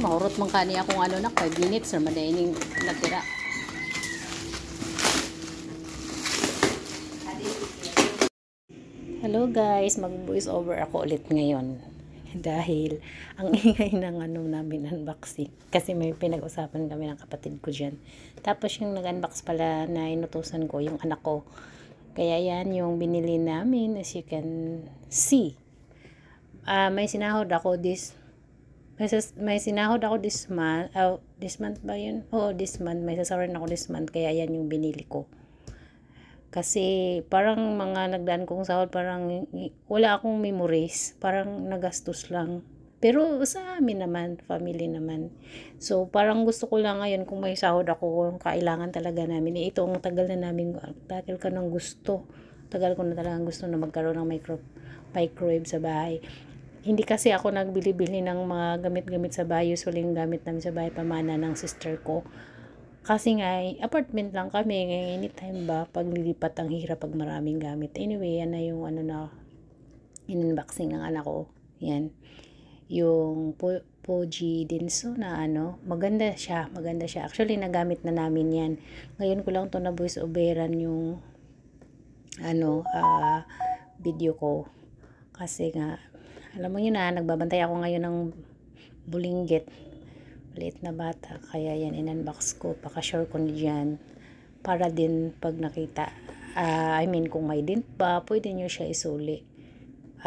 mahurot man kaniya kung ano na 5 minutes naman na ining natira. Hello guys, mag voice over ako ulit ngayon dahil ang ingay ng ano namin unboxing kasi may pinag-usapan kami ng kapatid ko dyan. Tapos yung nag-unbox pala na inutusan ko yung anak ko, kaya yan yung binili namin. As you can see, may sinahod ako this month. This month ba yun? Oo, this month. May sasawarin ako this month. Kaya yan yung binili ko. Kasi parang mga nagdaan kong sahod, parang wala akong memories. Parang nagastos lang. Pero sa amin naman, family naman. So parang gusto ko lang ngayon kung may sahod ako, kailangan talaga namin. Ito ang tagal na namin, tagal ko nang gusto. Tagal ko na talagang gusto na magkaroon ng microwave sa bahay. Hindi kasi ako nagbili-bili ng mga gamit-gamit sa bahay. Usually yung gamit namin sa bahay, pamana ng sister ko. Kasi nga, apartment lang kami. Anytime ba, pag nilipat ang hirap pag maraming gamit. Anyway, yan na yung ano na, in-unboxing ng anak ko. Yan. Yung Poji Dinso na ano, maganda siya. Actually, nagamit na namin yan. Ngayon ko lang to na voice overan yung ano, video ko. Kasi nga, alam mo yun na, nagbabantay ako ngayon ng bulinggit. Maliit na bata. Kaya yan, in-unbox ko. Pakashare ko na dyan. Para din pag nakita. Kung may dint pa, pwede nyo siya isuli.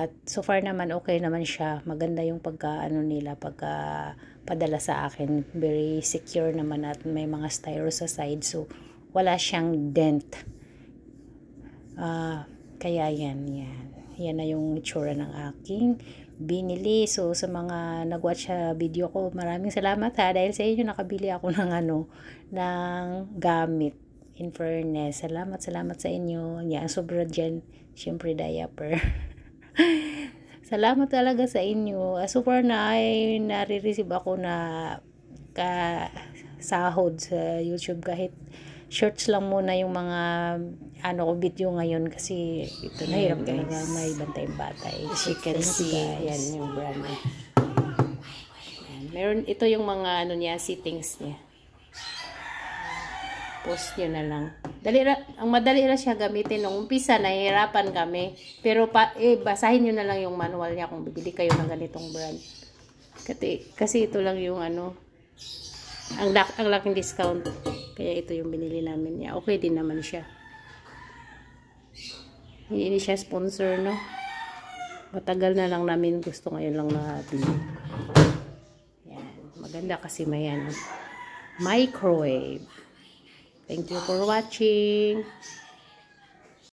At so far naman, okay naman siya. Maganda yung padala sa akin. Very secure naman at may mga styro sa side. So, wala siyang dent. Kaya yan. Yan na yung itsura ng aking binili. So sa mga nag-watch sa video ko, maraming salamat ha, dahil sa inyo nakabili ako ng gamit. In fairness, salamat sa inyo. Yan, sobra dyan, syempre diaper. Salamat talaga sa inyo. So far na ay nare-receive ako na sahod sa YouTube, kahit shorts lang muna yung mga video ngayon kasi ito na hirap talaga may bantay-batay. As you can see, yan yung brand niya. Meron ito yung mga settings niya. Post nyo na lang. Ang madali lang siya gamitin. Nung umpisa, nahihirapan kami. Pero basahin nyo na lang yung manual niya kung bibili kayo ng ganitong brand. Kasi ito lang yung ang laking discount. Kaya ito yung binili namin niya. Okay din naman siya. Hindi siya sponsor, no? Matagal na lang namin gusto, ngayon lang nabili. Yan. Maganda kasi may microwave. Thank you for watching.